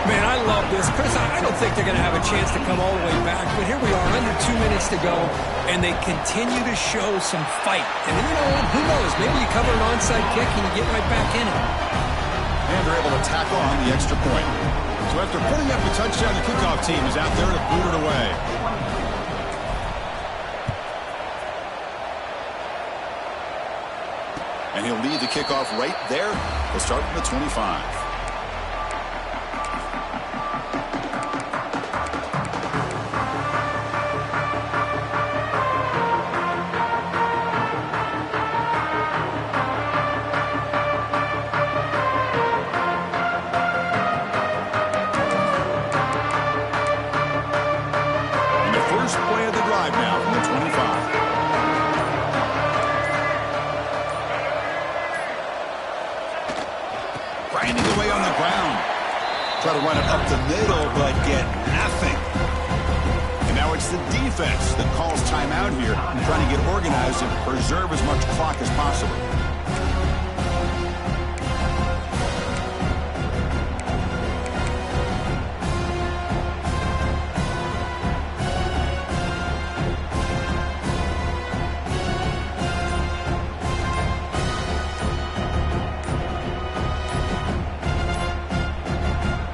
Man, I love this. Chris, I don't think they're going to have a chance to come all the way back, but here we are, under 2 minutes to go, and they continue to show some fight. And you know what? Who knows? Maybe you cover an onside kick and you get right back in it. And they're able to tackle on the extra point. So after putting up a touchdown, the kickoff team is out there to boot it away. And he'll lead the kickoff right there. They'll start from the 25. Try to run it up the middle, but get nothing. And now it's the defense that calls timeout here, trying to get organized and preserve as much clock as possible.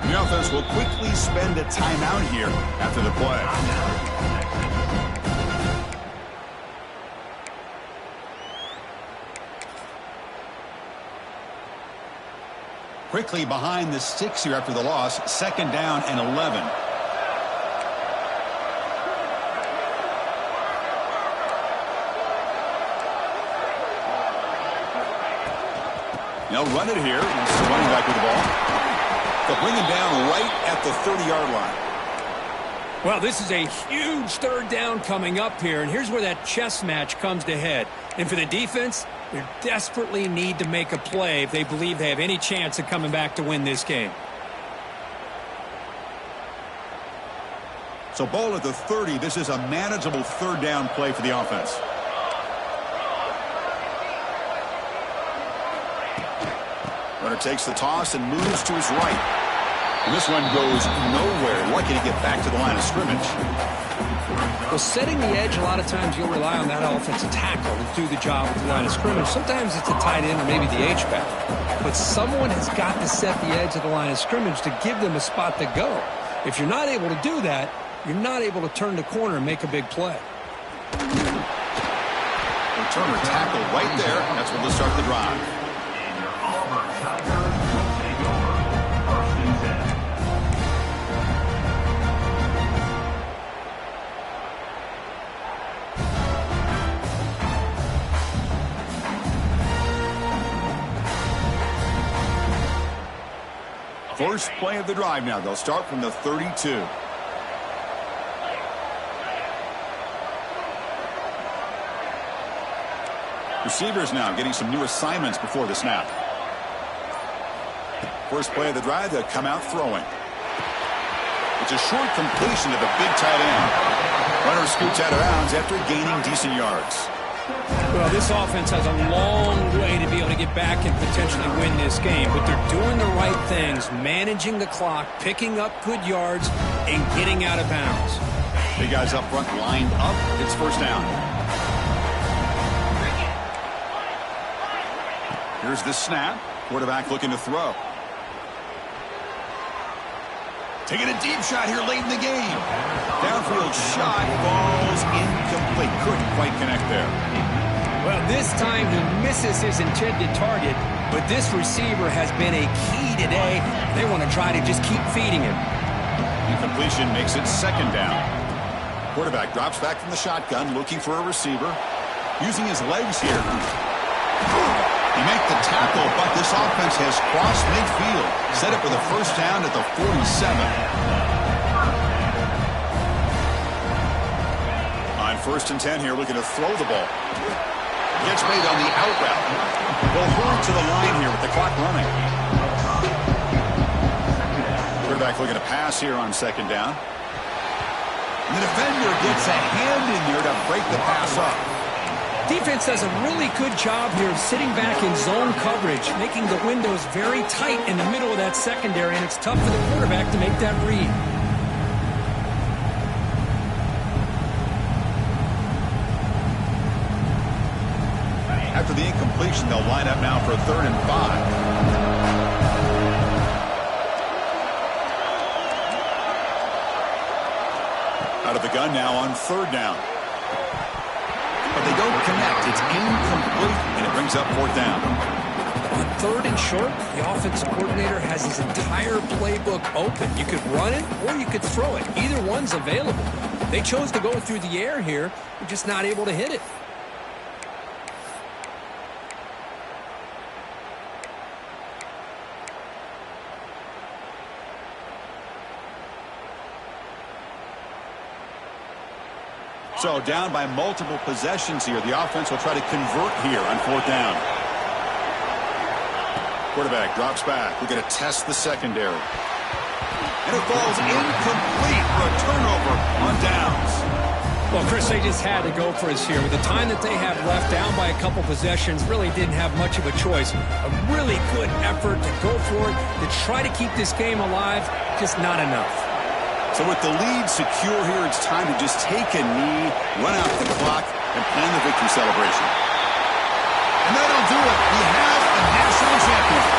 The offense will quickly spend a timeout here after the play. Quickly behind the sticks here after the loss, second down and 11. They'll run it here. It's the running back with the ball. They'll bring him down right at the 30-yard line. Well, this is a huge third down coming up here, and here's where that chess match comes to head. And for the defense, they desperately need to make a play if they believe they have any chance of coming back to win this game. So ball at the 30. This is a manageable third down play for the offense. Runner takes the toss and moves to his right. And this one goes nowhere. Lucky to get back to the line of scrimmage. Well, setting the edge, a lot of times you'll rely on that offensive tackle to do the job at the line of scrimmage. Sometimes it's a tight end or maybe the H-back. But someone has got to set the edge of the line of scrimmage to give them a spot to go. If you're not able to do that, you're not able to turn the corner and make a big play. Returner tackle right there. That's where they'll start the drive. And your Auburn Tigers will take over 1st and 10. First play of the drive now. They'll start from the 32. Receivers now getting some new assignments before the snap. First play of the drive, they'll come out throwing. It's a short completion to the big tight end. Runner scoots out of bounds after gaining decent yards. Well, this offense has a long way to be able to get back and potentially win this game, but they're doing the right things, managing the clock, picking up good yards, and getting out of bounds. Big guys up front lined up. It's first down. Here's the snap. Quarterback looking to throw. Taking a deep shot here late in the game. Downfield shot falls incomplete. Couldn't quite connect there. Well, this time he misses his intended target, but this receiver has been a key today. They want to try to just keep feeding him. Incompletion makes it second down. Quarterback drops back from the shotgun, looking for a receiver. Using his legs here. He makes the tackle, but this offense has crossed midfield. Set up with a first down at the 47. On 1st and 10 here, looking to throw the ball. Gets made on the out route. They'll hurry to the line here with the clock running. Quarterback looking to pass here on second down. And the defender gets a hand in there to break the pass up. Defense does a really good job here of sitting back in zone coverage, making the windows very tight in the middle of that secondary, and it's tough for the quarterback to make that read. After the incompletion, they'll line up now for 3rd and 5. Out of the gun now on 3rd down. But they don't connect. It's incomplete, and it brings up 4th down. On 3rd and short, the offensive coordinator has his entire playbook open. You could run it or you could throw it. Either one's available. They chose to go through the air here. They're just not able to hit it. So down by multiple possessions here. The offense will try to convert here on 4th down. Quarterback drops back. We're going to test the secondary. And it falls incomplete for a turnover on downs. Well, Chris, they just had to go for us here. With the time that they have left, down by a couple possessions, really didn't have much of a choice. A really good effort to go for it, to try to keep this game alive, just not enough. So with the lead secure here, it's time to just take a knee, run out the clock, and plan the victory celebration. And that'll do it. We have a national champion.